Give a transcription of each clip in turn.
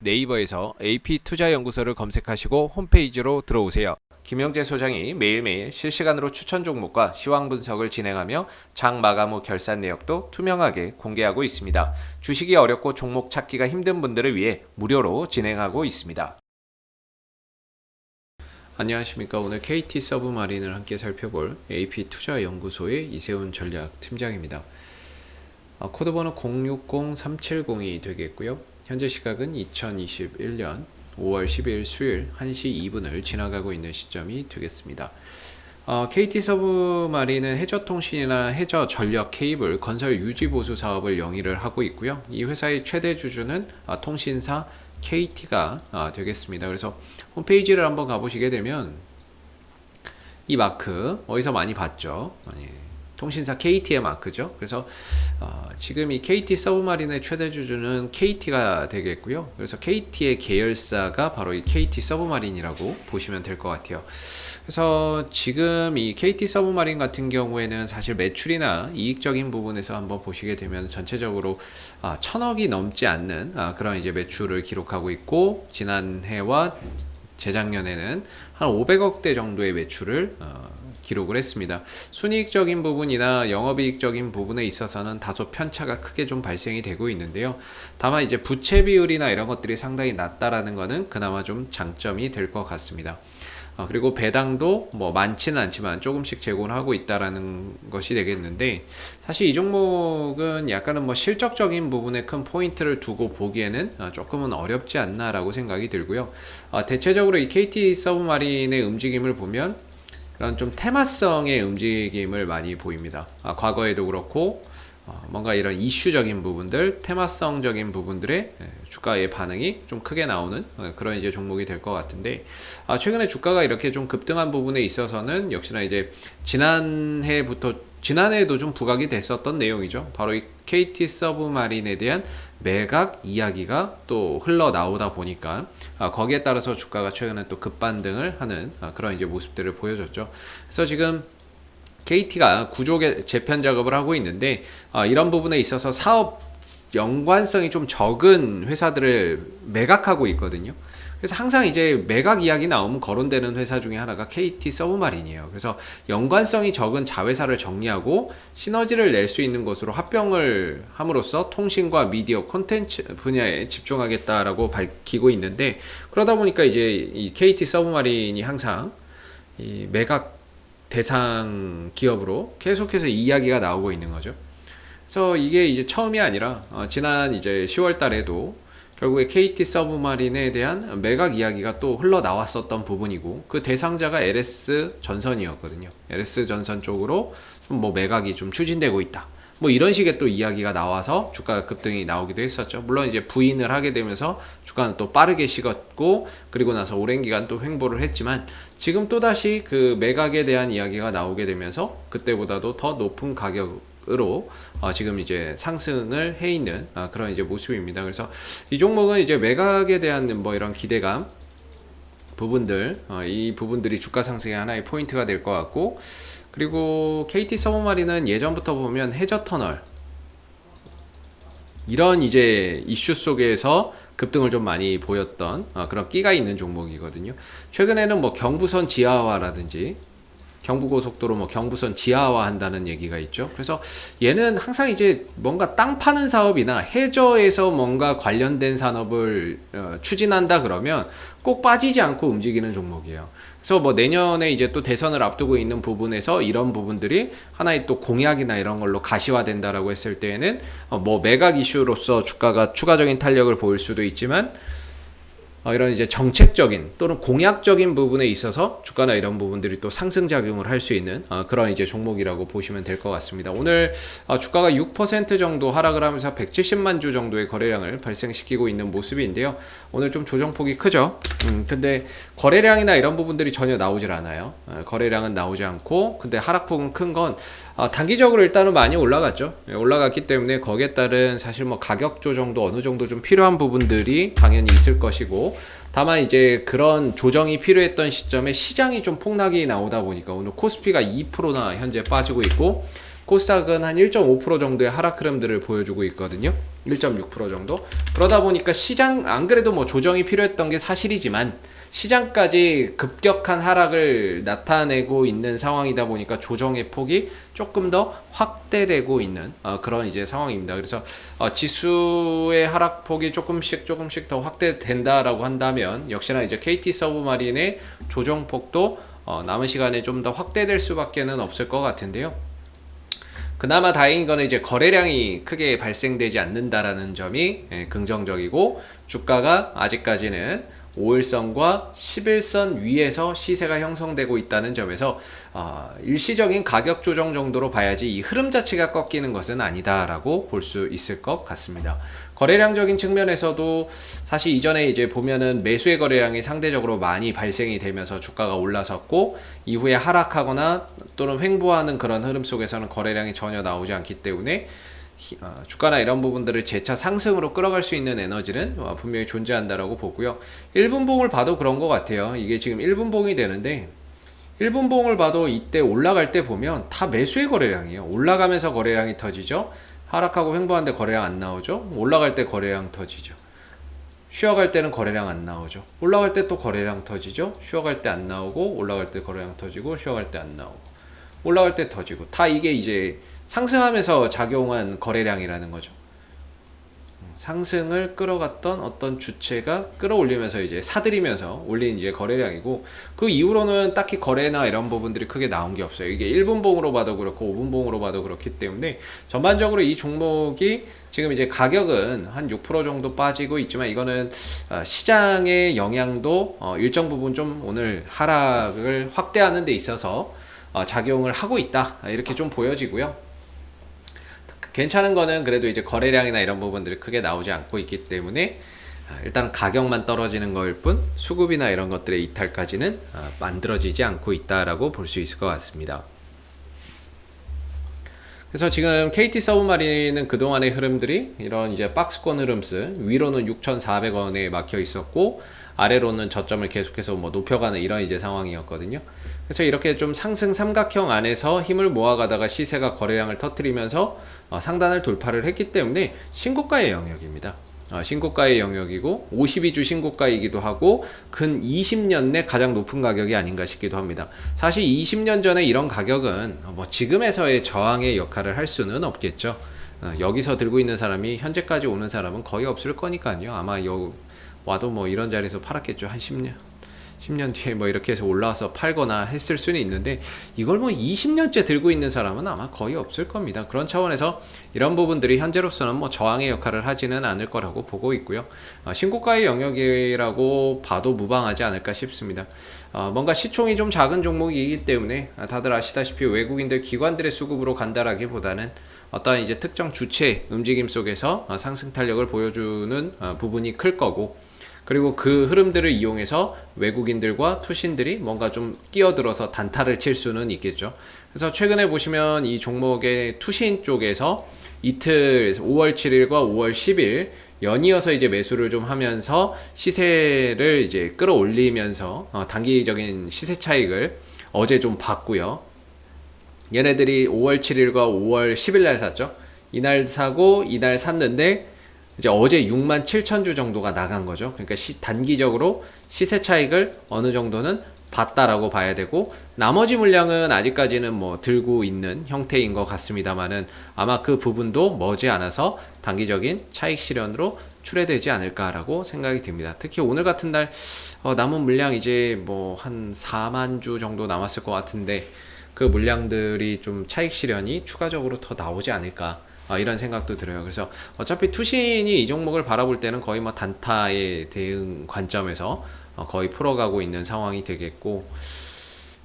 네이버에서 AP투자연구소를 검색하시고 홈페이지로 들어오세요. 김영재 소장이 매일매일 실시간으로 추천 종목과 시황 분석을 진행하며 장 마감 후 결산 내역도 투명하게 공개하고 있습니다. 주식이 어렵고 종목 찾기가 힘든 분들을 위해 무료로 진행하고 있습니다. 안녕하십니까. 오늘 KT 서브마린을 함께 살펴볼 AP투자연구소의 이세훈 전략팀장입니다. 코드번호 060370이 되겠고요. 현재 시각은 2021년 5월 12일 수요일 1시 2분을 지나가고 있는 시점이 되겠습니다. KT 서브마린은 해저통신이나 해저전력 케이블 건설 유지 보수 사업을 영위를 하고 있고요. 이 회사의 최대 주주는 통신사 KT가 되겠습니다. 그래서 홈페이지를 한번 가보시게 되면 이 마크 어디서 많이 봤죠? 통신사 KT의 마크죠. 그래서 지금 이 KT 서브마린의 최대 주주는 KT가 되겠고요. 그래서 KT의 계열사가 바로 이 KT 서브마린이라고 보시면 될 것 같아요. 그래서 지금 이 KT 서브마린 같은 경우에는 사실 매출이나 이익적인 부분에서 한번 보시게 되면 전체적으로 1,000억이 넘지 않는 그런 이제 매출을 기록하고 있고, 지난해와 재작년에는 한 500억대 정도의 매출을 기록을 했습니다. 순이익적인 부분이나 영업이익적인 부분에 있어서는 다소 편차가 크게 좀 발생이 되고 있는데요. 다만 이제 부채 비율이나 이런 것들이 상당히 낮다라는 것은 그나마 좀 장점이 될 것 같습니다. 그리고 배당도 뭐 많지는 않지만 조금씩 제공을 하고 있다라는 것이 되겠는데, 사실 이 종목은 약간은 뭐 실적적인 부분에 큰 포인트를 두고 보기에는 조금은 어렵지 않나라고 생각이 들고요. 대체적으로 이 KT 서브마린의 움직임을 보면 그런 좀 테마성의 움직임을 많이 보입니다. 과거에도 그렇고 뭔가 이런 이슈적인 부분들, 테마성적인 부분들의 주가의 반응이 좀 크게 나오는 그런 이제 종목이 될 것 같은데, 최근에 주가가 이렇게 좀 급등한 부분에 있어서는 역시나 이제 지난해에도 좀 부각이 됐었던 내용이죠. 바로 이 KT 서브마린에 대한 매각 이야기가 또 흘러나오다 보니까 거기에 따라서 주가가 최근에 또 급반등을 하는 그런 이제 모습들을 보여줬죠. 그래서 지금 KT가 구조 재편 작업을 하고 있는데, 이런 부분에 있어서 사업 연관성이 좀 적은 회사들을 매각하고 있거든요. 그래서 항상 이제 매각 이야기 나오면 거론되는 회사 중에 하나가 KT 서브마린이에요. 그래서 연관성이 적은 자회사를 정리하고 시너지를 낼 수 있는 것으로 합병을 함으로써 통신과 미디어 콘텐츠 분야에 집중하겠다라고 밝히고 있는데, 그러다 보니까 이제 이 KT 서브마린이 항상 이 매각 대상 기업으로 계속해서 이야기가 나오고 있는 거죠. 그래서 이게 이제 처음이 아니라 지난 이제 10월 달에도 결국에 KT 서브마린에 대한 매각 이야기가 또 흘러나왔었던 부분이고, 그 대상자가 LS 전선이었거든요. LS 전선 쪽으로 뭐 매각이 좀 추진되고 있다, 뭐 이런 식의 또 이야기가 나와서 주가 급등이 나오기도 했었죠. 물론 이제 부인을 하게 되면서 주가는 또 빠르게 식었고, 그리고 나서 오랜 기간 또 횡보를 했지만, 지금 또다시 그 매각에 대한 이야기가 나오게 되면서 그때보다도 더 높은 가격으로 지금 이제 상승을 해 있는 그런 이제 모습입니다. 그래서 이 종목은 이제 매각에 대한 뭐 이런 기대감 부분들, 이 부분들이 주가 상승의 하나의 포인트가 될 것 같고, 그리고 KT 서브마린은 예전부터 보면 해저터널 이런 이제 이슈 속에서 급등을 좀 많이 보였던 그런 끼가 있는 종목이거든요. 최근에는 뭐 경부선 지하화라든지 경부고속도로 뭐 경부선 지하화 한다는 얘기가 있죠. 그래서 얘는 항상 이제 뭔가 땅 파는 사업이나 해저에서 뭔가 관련된 산업을 추진한다 그러면 꼭 빠지지 않고 움직이는 종목이에요. 그래서 뭐 내년에 이제 또 대선을 앞두고 있는 부분에서 이런 부분들이 하나의 또 공약이나 이런 걸로 가시화된다라고 했을 때에는 뭐 매각 이슈로서 주가가 추가적인 탄력을 보일 수도 있지만, 이런 이제 정책적인 또는 공약적인 부분에 있어서 주가나 이런 부분들이 또 상승작용을 할 수 있는 그런 이제 종목이라고 보시면 될 것 같습니다. 오늘 주가가 6% 정도 하락을 하면서 170만 주 정도의 거래량을 발생시키고 있는 모습인데요. 오늘 좀 조정폭이 크죠. 근데 거래량이나 이런 부분들이 전혀 나오질 않아요. 거래량은 나오지 않고, 근데 하락폭은 큰 건 단기적으로 일단은 많이 올라갔죠. 올라갔기 때문에 거기에 따른 사실 뭐 가격 조정도 어느 정도 좀 필요한 부분들이 당연히 있을 것이고, 다만 이제 그런 조정이 필요했던 시점에 시장이 좀 폭락이 나오다 보니까 오늘 코스피가 2%나 현재 빠지고 있고, 코스닥은 한 1.5% 정도의 하락 흐름들을 보여주고 있거든요. 1.6% 정도. 그러다 보니까 시장 안 그래도 뭐 조정이 필요했던 게 사실이지만 시장까지 급격한 하락을 나타내고 있는 상황이다 보니까 조정의 폭이 조금 더 확대되고 있는 그런 이제 상황입니다. 그래서 지수의 하락폭이 조금씩 더 확대된다라고 한다면 역시나 이제 KT 서브마린의 조정폭도 남은 시간에 좀 더 확대될 수밖에는 없을 것 같은데요. 그나마 다행인 거는 이제 거래량이 크게 발생되지 않는다라는 점이 긍정적이고, 주가가 아직까지는 5일선과 11선 위에서 시세가 형성되고 있다는 점에서 일시적인 가격 조정 정도로 봐야지 이 흐름 자체가 꺾이는 것은 아니다라고 볼 수 있을 것 같습니다. 거래량적인 측면에서도 사실 이전에 이제 보면은 매수의 거래량이 상대적으로 많이 발생이 되면서 주가가 올라섰고, 이후에 하락하거나 또는 횡보하는 그런 흐름 속에서는 거래량이 전혀 나오지 않기 때문에 주가나 이런 부분들을 재차 상승으로 끌어갈 수 있는 에너지는 분명히 존재한다라고 보고요. 1분봉을 봐도 그런 것 같아요. 이게 지금 1분봉이 되는데 1분봉을 봐도 이때 올라갈 때 보면 다 매수의 거래량이에요. 올라가면서 거래량이 터지죠. 하락하고 횡보하는데 거래량 안 나오죠. 올라갈 때 거래량 터지죠. 쉬어갈 때는 거래량 안 나오죠. 올라갈 때 또 거래량 터지죠. 쉬어갈 때 안 나오고, 올라갈 때 거래량 터지고, 쉬어갈 때 안 나오고, 올라갈 때 터지고, 다 이게 이제 상승하면서 작용한 거래량이라는 거죠. 상승을 끌어갔던 어떤 주체가 끌어올리면서 이제 사들이면서 올린 이제 거래량이고, 그 이후로는 딱히 거래나 이런 부분들이 크게 나온 게 없어요. 이게 1분봉으로 봐도 그렇고 5분봉으로 봐도 그렇기 때문에 전반적으로 이 종목이 지금 이제 가격은 한 6% 정도 빠지고 있지만, 이거는 시장의 영향도 일정 부분 좀 오늘 하락을 확대하는 데 있어서 작용을 하고 있다, 이렇게 좀 보여지고요. 괜찮은 거는 그래도 이제 거래량이나 이런 부분들이 크게 나오지 않고 있기 때문에 일단은 가격만 떨어지는 거일 뿐 수급이나 이런 것들의 이탈까지는 만들어지지 않고 있다라고 볼 수 있을 것 같습니다. 그래서 지금 KT 서브마린은 그동안의 흐름들이 이런 이제 박스권 흐름스, 위로는 6,400원에 막혀 있었고 아래로는 저점을 계속해서 뭐 높여가는 이런 이제 상황이었거든요. 그래서 이렇게 좀 상승 삼각형 안에서 힘을 모아가다가 시세가 거래량을 터뜨리면서 상단을 돌파를 했기 때문에 신고가의 영역입니다. 신고가의 영역이고 52주 신고가이기도 하고 근 20년 내 가장 높은 가격이 아닌가 싶기도 합니다. 사실 20년 전에 이런 가격은 뭐 지금에서의 저항의 역할을 할 수는 없겠죠. 여기서 들고 있는 사람이 현재까지 오는 사람은 거의 없을 거니까요. 아마 와도 뭐 이런 자리에서 팔았겠죠. 한 10년 뒤에 뭐 이렇게 해서 올라와서 팔거나 했을 수는 있는데, 이걸 뭐 20년째 들고 있는 사람은 아마 거의 없을 겁니다. 그런 차원에서 이런 부분들이 현재로서는 뭐 저항의 역할을 하지는 않을 거라고 보고 있고요. 신고가의 영역이라고 봐도 무방하지 않을까 싶습니다. 뭔가 시총이 좀 작은 종목이기 때문에 다들 아시다시피 외국인들 기관들의 수급으로 간다라기보다는 어떤 이제 특정 주체 움직임 속에서 상승 탄력을 보여주는 부분이 클 거고, 그리고 그 흐름들을 이용해서 외국인들과 투신들이 뭔가 좀 끼어들어서 단타를 칠 수는 있겠죠. 그래서 최근에 보시면 이 종목의 투신 쪽에서 이틀 5월 7일과 5월 10일 연이어서 이제 매수를 좀 하면서 시세를 이제 끌어올리면서 단기적인 시세 차익을 어제 좀 봤고요. 얘네들이 5월 7일과 5월 10일 날 샀죠. 이날 사고 이날 샀는데 이제 어제 67,000주 정도가 나간 거죠. 그러니까 단기적으로 시세 차익을 어느 정도는 봤다라고 봐야 되고, 나머지 물량은 아직까지는 뭐 들고 있는 형태인 것 같습니다만은 아마 그 부분도 머지않아서 단기적인 차익 실현으로 출회되지 않을까라고 생각이 듭니다. 특히 오늘 같은 날 남은 물량 이제 뭐 한 4만 주 정도 남았을 것 같은데, 그 물량들이 좀 차익 실현이 추가적으로 더 나오지 않을까, 이런 생각도 들어요. 그래서 어차피 투신이 이 종목을 바라볼 때는 거의 뭐 단타의 대응 관점에서 거의 풀어가고 있는 상황이 되겠고,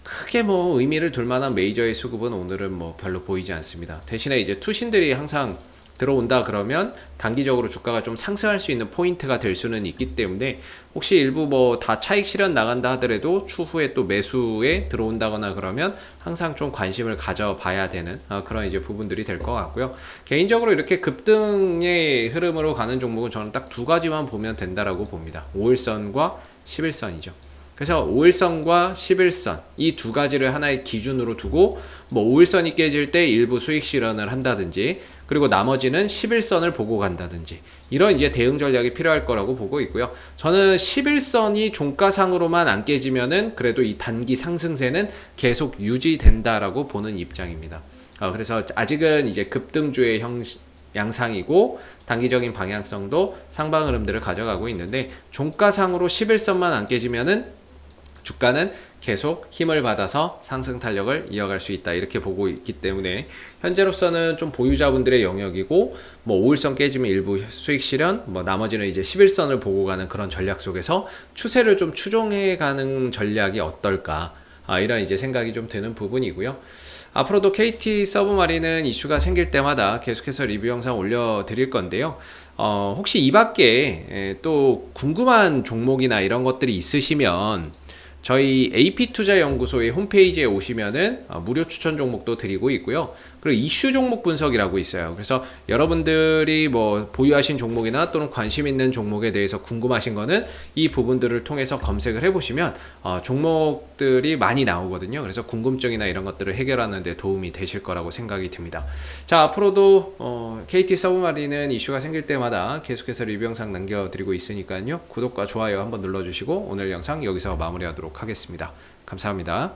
크게 뭐 의미를 둘 만한 메이저의 수급은 오늘은 뭐 별로 보이지 않습니다. 대신에 이제 투신들이 항상 들어온다 그러면 단기적으로 주가가 좀 상승할 수 있는 포인트가 될 수는 있기 때문에, 혹시 일부 뭐 다 차익 실현 나간다 하더라도 추후에 또 매수에 들어온다거나 그러면 항상 좀 관심을 가져봐야 되는 그런 이제 부분들이 될 것 같고요. 개인적으로 이렇게 급등의 흐름으로 가는 종목은 저는 딱 두 가지만 보면 된다라고 봅니다. 5일선과 11선이죠. 그래서 5일선과 11선 이 두 가지를 하나의 기준으로 두고 뭐 5일선이 깨질 때 일부 수익 실현을 한다든지 그리고 나머지는 11선을 보고 간다든지 이런 이제 대응 전략이 필요할 거라고 보고 있고요. 저는 11선이 종가상으로만 안 깨지면은 그래도 이 단기 상승세는 계속 유지된다라고 보는 입장입니다. 그래서 아직은 이제 급등주의 양상이고 단기적인 방향성도 상방 흐름들을 가져가고 있는데 종가상으로 11선만 안 깨지면은 주가는 계속 힘을 받아서 상승 탄력을 이어갈 수 있다 이렇게 보고 있기 때문에 현재로서는 좀 보유자분들의 영역이고 뭐 5일선 깨지면 일부 수익 실현 뭐 나머지는 이제 11선을 보고 가는 그런 전략 속에서 추세를 좀 추종해 가는 전략이 어떨까 이런 이제 생각이 좀 드는 부분이고요. 앞으로도 KT 서브마린은 이슈가 생길 때마다 계속해서 리뷰 영상 올려드릴 건데요. 혹시 이 밖에 또 궁금한 종목이나 이런 것들이 있으시면 저희 AP투자연구소의 홈페이지에 오시면은 무료 추천 종목도 드리고 있고요. 그리고 이슈 종목 분석이라고 있어요. 그래서 여러분들이 뭐 보유하신 종목이나 또는 관심 있는 종목에 대해서 궁금하신 거는 이 부분들을 통해서 검색을 해보시면 종목들이 많이 나오거든요. 그래서 궁금증이나 이런 것들을 해결하는 데 도움이 되실 거라고 생각이 듭니다. 자, 앞으로도 KT 서브마린은 이슈가 생길 때마다 계속해서 리뷰 영상 남겨드리고 있으니까요. 구독과 좋아요 한번 눌러주시고 오늘 영상 여기서 마무리하도록 하겠습니다. 감사합니다.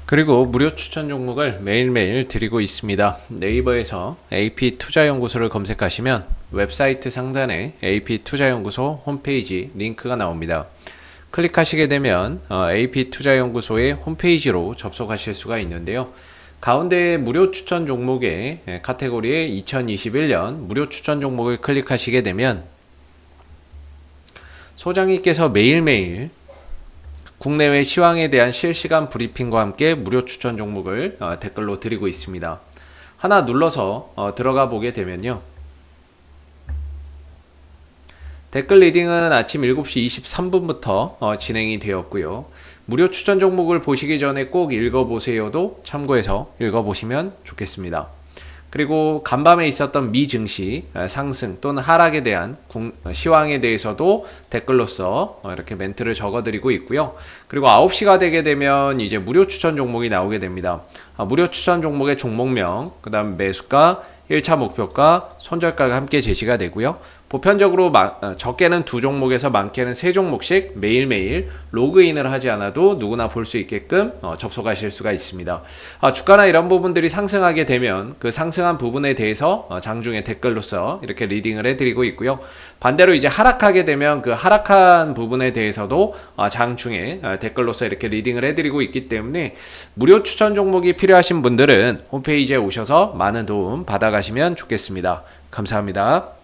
그리고 무료 추천 종목을 매일매일 드리고 있습니다. 네이버에서 AP투자연구소를 검색하시면 웹사이트 상단에 AP투자연구소 홈페이지 링크가 나옵니다. 클릭하시게 되면 AP투자연구소의 홈페이지로 접속하실 수가 있는데요. 가운데 무료 추천 종목의 카테고리에 2021년 무료 추천 종목을 클릭하시게 되면 소장님께서 매일매일 국내외 시황에 대한 실시간 브리핑과 함께 무료 추천 종목을 댓글로 드리고 있습니다. 하나 눌러서 들어가 보게 되면요. 댓글 리딩은 아침 7시 23분부터 진행이 되었고요. 무료 추천 종목을 보시기 전에 꼭 읽어보세요도 참고해서 읽어보시면 좋겠습니다. 그리고 간밤에 있었던 미 증시 상승 또는 하락에 대한 시황에 대해서도 댓글로서 이렇게 멘트를 적어드리고 있고요. 그리고 9시가 되게 되면 이제 무료 추천 종목이 나오게 됩니다. 무료 추천 종목의 종목명, 그 다음 매수가, 1차 목표가, 손절가가 함께 제시가 되고요. 보편적으로 적게는 2종목에서 많게는 3종목씩 매일매일 로그인을 하지 않아도 누구나 볼 수 있게끔 접속하실 수가 있습니다. 주가나 이런 부분들이 상승하게 되면 그 상승한 부분에 대해서 장중에 댓글로서 이렇게 리딩을 해드리고 있고요. 반대로 이제 하락하게 되면 그 하락한 부분에 대해서도 장중에 댓글로서 이렇게 리딩을 해드리고 있기 때문에 무료 추천 종목이 필요하신 분들은 홈페이지에 오셔서 많은 도움 받아가시면 좋겠습니다. 감사합니다.